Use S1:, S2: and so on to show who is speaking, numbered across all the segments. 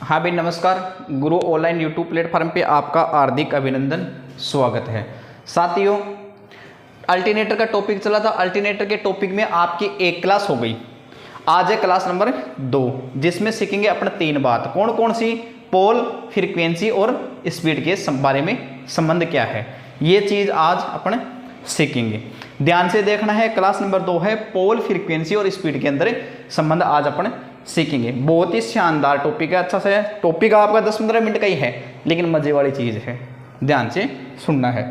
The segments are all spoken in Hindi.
S1: हाँ भाई नमस्कार। गुरु ऑनलाइन यूट्यूब प्लेटफॉर्म पे आपका हार्दिक अभिनंदन, स्वागत है। साथियों, अल्टरनेटर का टॉपिक चला था। अल्टरनेटर के टॉपिक में आपकी एक क्लास हो गई। आज है क्लास नंबर 2, जिसमें सीखेंगे अपने 3 बात। कौन कौन सी? पोल, फ्रीक्वेंसी और स्पीड के बारे में संबंध क्या है, ये चीज़ आज अपन सीखेंगे। ध्यान से देखना है। क्लास नंबर 2 है पोल, फ्रीक्वेंसी और स्पीड के अंदर संबंध आज अपन सीखेंगे। बहुत ही शानदार टॉपिक है। अच्छा से टॉपिक आपका 10-15 मिनट का ही है, लेकिन मजे वाली चीज़ है, ध्यान से सुनना है।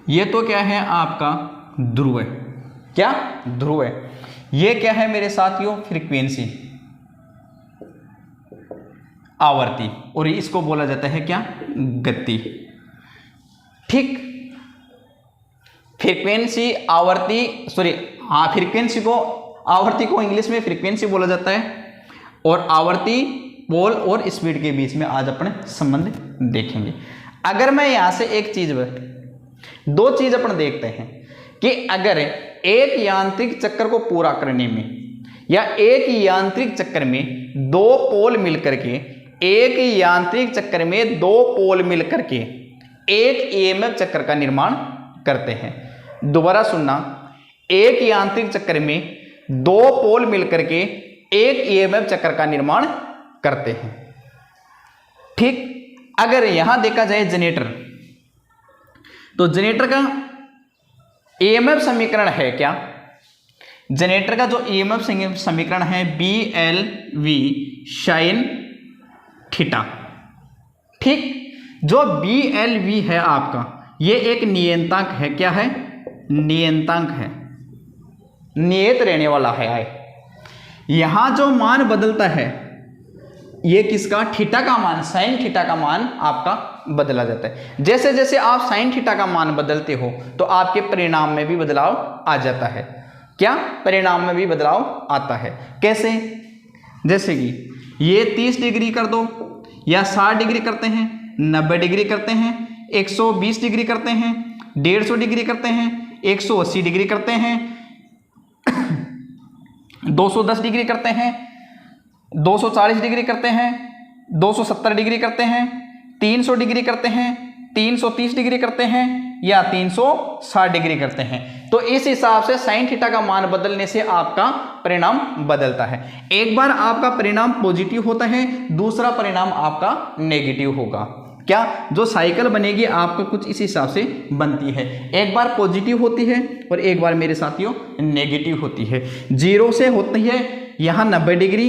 S1: ये तो क्या है आपका ध्रुव है। क्या? ध्रुव है। ये क्या है मेरे साथियों? फ्रीक्वेंसी, आवर्ती, और इसको बोला जाता है क्या? गति। ठीक, फ्रीक्वेंसी आवर्ती, फ्रीक्वेंसी को, आवर्ती को इंग्लिश में फ्रीक्वेंसी बोला जाता है, और आवर्ती पोल और स्पीड के बीच में आज अपने संबंध देखेंगे। अगर मैं यहां से एक चीज, 2 चीज अपन देखते हैं कि अगर एक यांत्रिक चक्कर को पूरा करने में, या एक यांत्रिक चक्कर में 2 पोल मिलकर के, एक यांत्रिक चक्कर में 2 पोल मिलकर के एक ईएमएफ चक्र का निर्माण करते हैं। दोबारा सुनना, एक यांत्रिक चक्कर में 2 पोल मिलकर के एक ईएमएफ चक्र का निर्माण करते हैं। ठीक, अगर यहां देखा जाए जनरेटर, तो जनरेटर का ईएमएफ समीकरण है क्या? जनरेटर का जो ईएमएफ समीकरण है BLV sin थीटा। ठीक, जो BLV है आपका, ये एक नियतांक है। क्या है? नियतांक है, नियत रहने वाला है। यहां जो मान बदलता है, ये किसका? थीटा का मान, साइन थीटा का मान आपका बदला जाता है। जैसे जैसे आप साइन थीटा का मान बदलते हो, तो आपके परिणाम में भी बदलाव आ जाता है। क्या? परिणाम में भी बदलाव आता है। कैसे? जैसे कि ये 30 डिग्री कर दो, या 60 डिग्री करते हैं, 90 डिग्री करते हैं, 120 डिग्री करते हैं, 150 डिग्री करते हैं, 180 डिग्री करते हैं, 210 डिग्री करते हैं, 240 डिग्री करते हैं, 270 डिग्री करते हैं, 300 डिग्री करते हैं, 330 डिग्री करते हैं, या 360 डिग्री करते हैं। तो इस हिसाब से साइन थीटा का मान बदलने से आपका परिणाम बदलता है। एक बार आपका परिणाम पॉजिटिव होता है, दूसरा परिणाम आपका नेगेटिव होगा। क्या? जो साइकिल बनेगी आपका कुछ इस हिसाब से बनती है। एक बार पॉजिटिव होती है और एक बार मेरे साथियों नेगेटिव होती है। 0 से होती है यहाँ 90 डिग्री,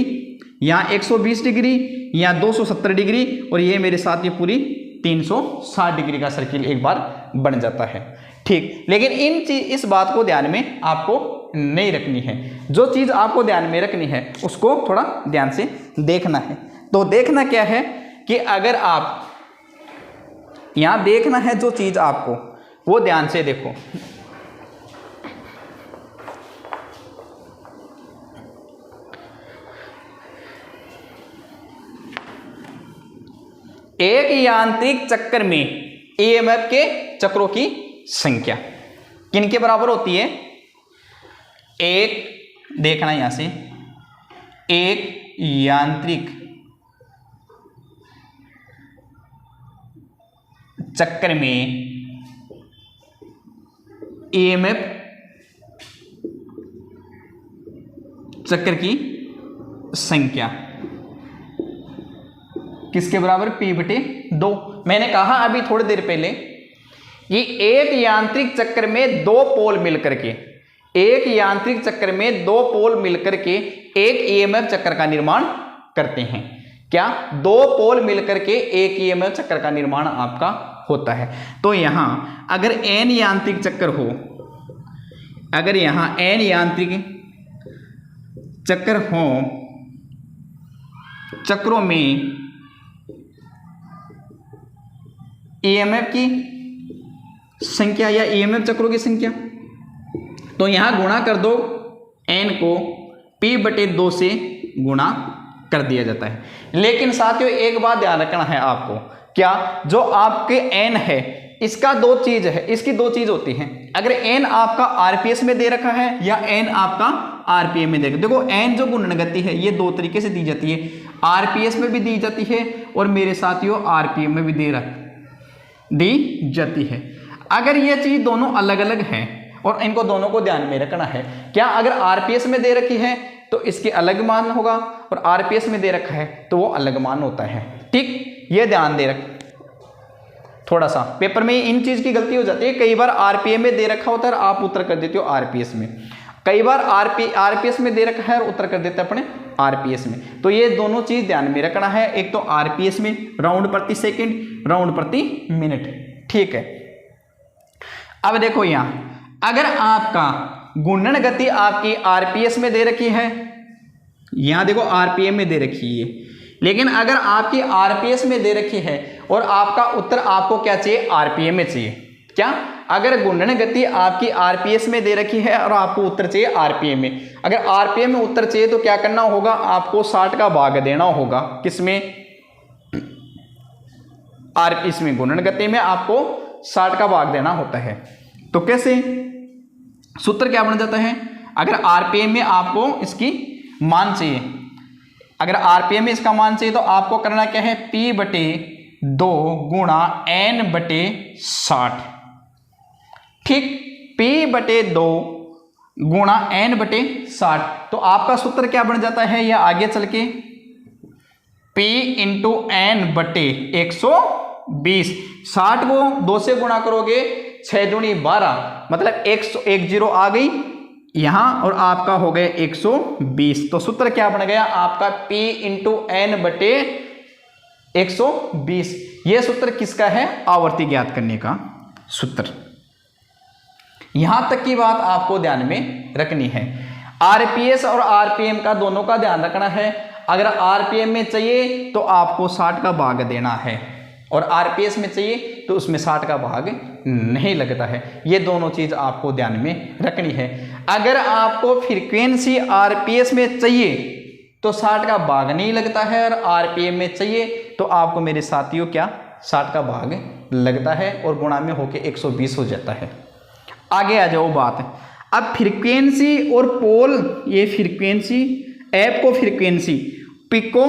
S1: यहाँ 120 डिग्री, यहाँ 270 डिग्री, और ये मेरे साथ ये पूरी 360 डिग्री का सर्किल एक बार बन जाता है। ठीक, लेकिन इस बात को ध्यान में आपको नहीं रखनी है। जो चीज़ आपको ध्यान में रखनी है उसको थोड़ा ध्यान से देखना है। तो देखना क्या है कि अगर आप यहाँ देखना है जो चीज़ आपको, वो ध्यान से देखो। एक यांत्रिक चक्कर में ईएमएफ के चक्रों की संख्या किनके बराबर होती है? एक, देखना यहां से, एक यांत्रिक चक्कर में ईएमएफ चक्र की संख्या किसके बराबर? P/2। मैंने कहा अभी थोड़ी देर पहले कि एक यांत्रिक चक्र में 2 पोल मिलकर के, एक यांत्रिक चक्र में 2 पोल मिलकर के एक ईएमएफ चक्र का निर्माण करते हैं। क्या? 2 पोल मिलकर के एक ईएमएफ चक्र का निर्माण आपका होता है। तो यहां अगर n यांत्रिक चक्र हो, अगर यहां n यांत्रिक चक्र हो, चक्रों में ईएमएफ की संख्या या ईएमएफ चक्रों की संख्या, तो यहां गुणा कर दो, n को P/2 से गुणा कर दिया जाता है। लेकिन साथियों एक बात ध्यान रखना है आपको, क्या? जो आपके n है, इसका 2 चीज है, इसकी 2 चीज होती हैं। अगर n आपका आरपीएस में दे रखा है, या n आपका आरपीएम में देगा। देखो एन जो गुणन गति है ये दो तरीके से दी जाती है, आरपीएस में भी दी जाती है और मेरे साथियों आरपीएम में भी दी जाती है। अगर ये चीज दोनों अलग अलग है और इनको दोनों को ध्यान में रखना है, क्या अगर आरपीएस में दे रखी है तो इसके अलग मान होगा और आरपीएस में दे रखा है तो वो अलग मान होता है। ठीक, ये ध्यान दे रख, थोड़ा सा पेपर में इन चीज की गलती हो जाती है, कई बार आरपीएम में दे रखा होता है और आप उत्तर कर देते हो आरपीएस में, कई बार आरपीएस में दे रखा है और उत्तर कर देते हैं अपने आरपीएस में। तो ये दोनों चीज ध्यान में रखना है, एक तो आरपीएस में राउंड प्रति सेकंड, राउंड प्रति मिनट। ठीक है, अब देखो यहां अगर आपका गुणन गति आपकी आरपीएस में दे रखी है, यहां देखो आरपीएम में दे रखी है, लेकिन अगर आपकी आरपीएस में दे रखी है और आपका उत्तर आपको क्या चाहिए, आरपीएम में चाहिए। क्या, अगर गुणन गति आपकी आरपीएस में दे रखी है और आपको उत्तर चाहिए आरपीएम में, अगर आरपीएम में उत्तर चाहिए तो क्या करना होगा, आपको 60 का भाग देना होगा, किसमें, इसमें गुणन गति में आपको 60 का भाग देना होता है। तो कैसे, सूत्र क्या बन जाता है, अगर आरपीएम में आपको इसकी मान चाहिए, अगर आरपीएम में इसका मान चाहिए तो आपको करना क्या है, P/2 गुणा N/60। ठीक, P/2 गुणा N/60, तो आपका सूत्र क्या बन जाता है, यह आगे चल के P × N/120। 60 को 2 से गुणा करोगे 6 दूनी 12, मतलब 10 आ गई यहां और आपका हो गया 120। तो सूत्र क्या बन गया आपका, P × N/120। यह सूत्र किसका है, आवर्ती ज्ञात करने का सूत्र। यहां तक की बात आपको ध्यान में रखनी है। आरपीएस और आरपीएम का दोनों का ध्यान रखना है। अगर आरपीएम में चाहिए तो आपको 60 का भाग देना है और आरपीएस में चाहिए तो उसमें 60 का भाग नहीं लगता है। ये दोनों चीज आपको ध्यान में रखनी है। अगर आपको फ्रीक्वेंसी आरपीएस में चाहिए तो 60 का भाग नहीं लगता है और आरपीएम में चाहिए तो आपको मेरे साथियों क्या 60 का भाग लगता है और गुणा में होके 120 हो जाता है। आगे आ जाओ बात, अब फ्रीक्वेंसी और पोल, ये फ्रीक्वेंसी एफ को फ्रीक्वेंसी, पी को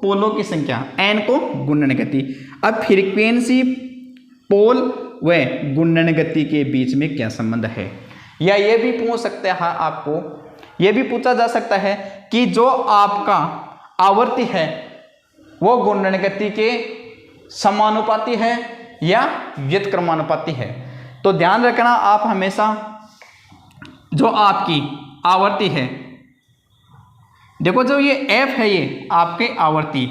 S1: पोलों की संख्या, एन को गुणन गति। अब फ्रीक्वेंसी, पोल व गुणन गति के बीच में क्या संबंध है, या ये भी पूछ सकते हैं आपको, ये भी पूछा जा सकता है कि जो आपका आवर्ती है वो गुणन गति के समानुपाती है या व्युत्क्रमानुपाती है। तो ध्यान रखना आप हमेशा, जो आपकी आवर्ती है, देखो जो ये एफ है ये आपके आवर्ती,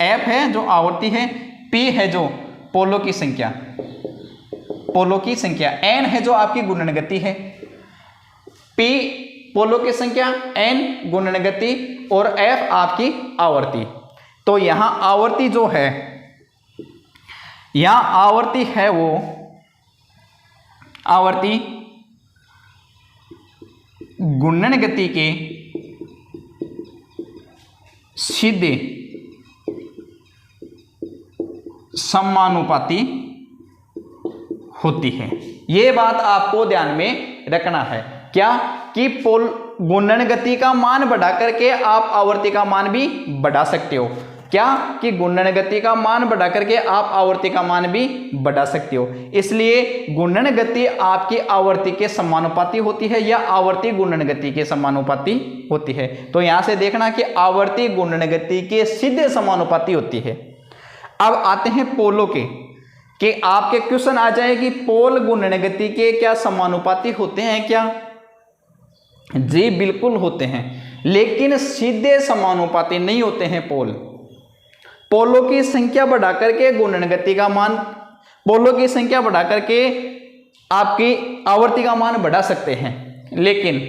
S1: एफ है जो आवर्ती है, पी है जो पोलों की संख्या, पोलों की संख्या, एन है जो आपकी गुणन गति है, पी पोलों की संख्या, एन गुणन गति और एफ आपकी आवर्ती। तो यहां आवर्ती जो है, यहां आवर्ती है वो आवर्ती गुणन गति के सीधे समानुपाती होती है। यह बात आपको ध्यान में रखना है, क्या कि पोल गुणन गति का मान बढ़ा करके आप आवर्ती का मान भी बढ़ा सकते हो, क्या कि गुणन गति का मान बढ़ा करके आप आवर्ती का मान भी बढ़ा सकते हो। इसलिए गुणन गति आपकी आवर्ती के समानुपाती होती है या आवर्ती गुणन गति के समानुपाती होती है। तो यहां से देखना कि आवर्ती गुणन गति के सीधे समानुपाती होती है। अब आते हैं पोलों के, कि आपके क्वेश्चन आ जाए कि पोल गुणन गति के क्या समानुपाती होते हैं क्या? जी बिल्कुल होते हैं, लेकिन सीधे समानुपाती नहीं होते हैं पोल। पोलों की संख्या बढ़ा करके गुणन गति का मान, पोलों की संख्या बढ़ा करके आपकी आवर्ती का मान बढ़ा सकते हैं, लेकिन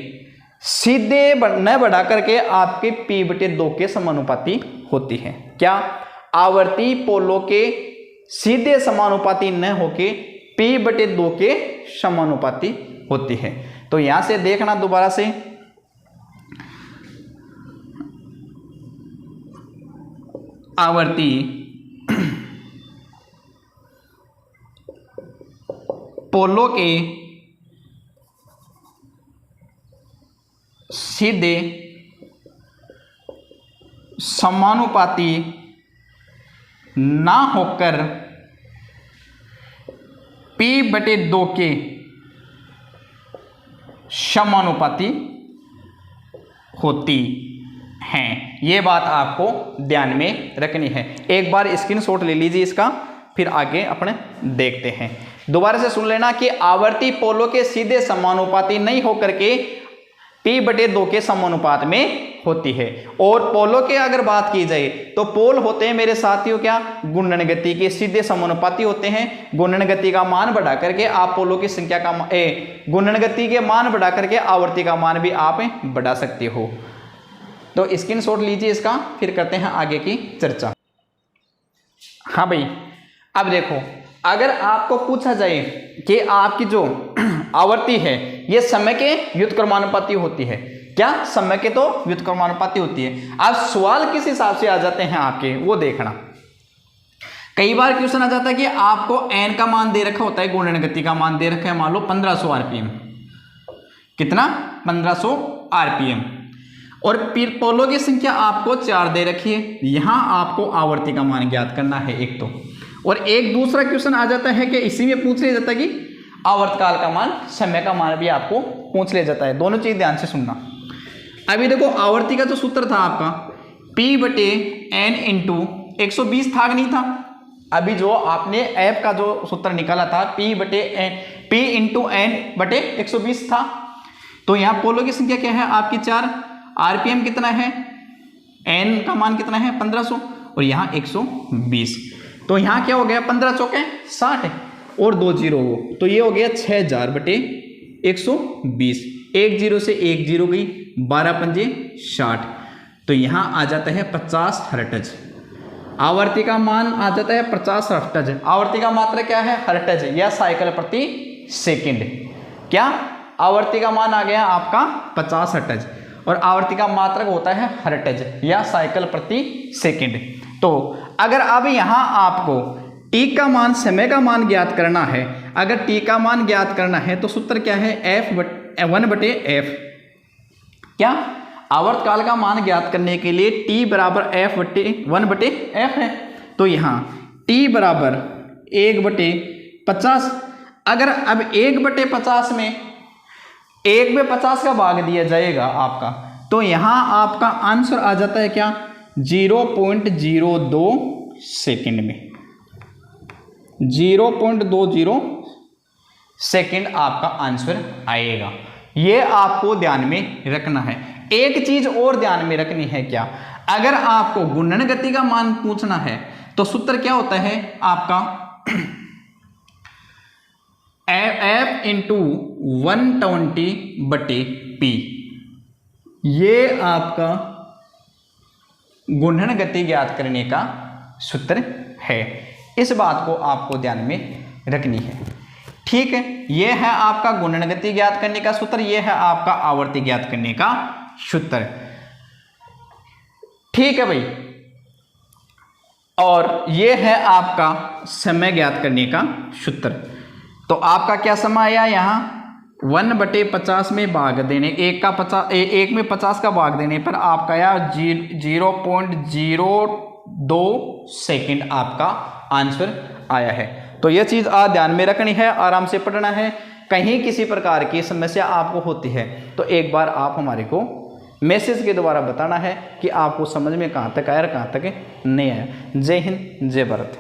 S1: सीधे न बढ़ा करके आपके P/2 के समानुपाती होती है। क्या? आवर्ती पोलों के सीधे समानुपाती न होके P/2 के समानुपाती होती है। तो यहां से देखना दोबारा से, आवर्ती पोलों के सीधे समानुपाती ना होकर P/2 के समानुपाती होती हैं। ये बात आपको ध्यान में रखनी है। एक बार स्क्रीनशॉट ले लीजिए इसका, फिर आगे अपने देखते हैं। दोबारा से सुन लेना कि आवर्ती पोलों के सीधे समानुपाती नहीं होकर के P/2 के समानुपात में होती है। और पोलों के अगर बात की जाए तो पोल होते हैं मेरे साथियों क्या, गुणन गति के सीधे समानुपाती होते हैं। गुणन गति का मान बढ़ा करके आप पोलों की संख्या का गुणन गति के मान बढ़ा करके आवर्ती का मान भी आप बढ़ा सकते हो। तो स्क्रीनशॉट लीजिए इसका, फिर करते हैं आगे की चर्चा। हाँ भाई, अब देखो, अगर आपको पूछा जाए कि आपकी जो आवर्ती है ये समय के व्युत्क्रमानुपाती होती है, क्या समय के तो व्युत्क्रमानुपाती होती है। अब सवाल किस हिसाब से आ जाते हैं आपके, वो देखना। कई बार क्वेश्चन आ जाता है कि आपको n का मान दे रखा होता है, गुणन गति का मान दे रखा है, मान लो 1500 आरपीएम। कितना? 1500 आरपीएम। और फिर पोलों की संख्या आपको 4 दे रखी है। यहां आपको आवर्ती का मान ज्ञात करना है एक तो, और एक दूसरा क्वेश्चन आ जाता है कि इसी में पूछ लिया जाता है कि आवर्तकाल का मान, समय का मान भी आपको पूछ लिया जाता है। दोनों चीज ध्यान से सुनना। अभी देखो, आवर्ती का जो सूत्र था आपका P/n × 120 था कि नहीं था। अभी जो आपने ऐप का जो सूत्र निकाला था P × n/120 था। तो यहाँ पोलों की संख्या क्या है आपकी 4, आरपीएम कितना है, n का मान कितना है 1500, और यहाँ 120। तो यहाँ क्या हो गया, 15 चौके 60 और 2 जीरो हो, तो ये हो गया 6000/120। 1 जीरो से 1 जीरो गई, 12 पंजे 60। तो यहाँ आ जाता है 50 हर्ट्ज। आवर्ती का मान आ जाता है 50 हर्ट्ज। आवर्ती का मात्रा क्या है, हर्ट्ज या साइकिल प्रति सेकंड। क्या आवर्ती का मान आ गया आपका 50 हर्ट्ज, और आवर्ती का मात्रक होता है हर्ट्ज या साइकिल प्रति सेकंड। तो अगर अब यहाँ आपको t का मान, समय का मान ज्ञात करना है, अगर t का मान ज्ञात करना है तो सूत्र क्या है, F1/f। क्या आवर्तकाल का मान ज्ञात करने के लिए t बराबर F1/f है। तो यहाँ t बराबर 1/50। अगर अब 1/50 में 1/50 का भाग दिया जाएगा आपका, तो यहाँ आपका आंसर आ जाता है क्या, 0.02 सेकंड में। 0.20 सेकंड आपका आंसर आएगा। ये आपको ध्यान में रखना है। एक चीज और ध्यान में रखनी है, क्या, अगर आपको गुणन गति का मान पूछना है तो सूत्र क्या होता है आपका, F × 120/P। ये आपका गुणन गति ज्ञात करने का सूत्र है। इस बात को आपको ध्यान में रखनी है। ठीक है, ये है आपका गुणन गति ज्ञात करने का सूत्र, ये है आपका आवर्ती ज्ञात करने का सूत्र। ठीक है भाई, और ये है आपका समय ज्ञात करने का सूत्र। तो आपका क्या समय आया, यहाँ 1/50 में भाग देने, एक में 50 का भाग देने पर आपका आया 0.02 सेकंड आपका आंसर आया है। तो यह चीज़ आप ध्यान में रखनी है, आराम से पढ़ना है। कहीं किसी प्रकार की समस्या आपको होती है तो एक बार आप हमारे को मैसेज के द्वारा बताना है कि आपको समझ में कहाँ तक आया और कहाँ तक नहीं आया। जय हिंद, जय भारत।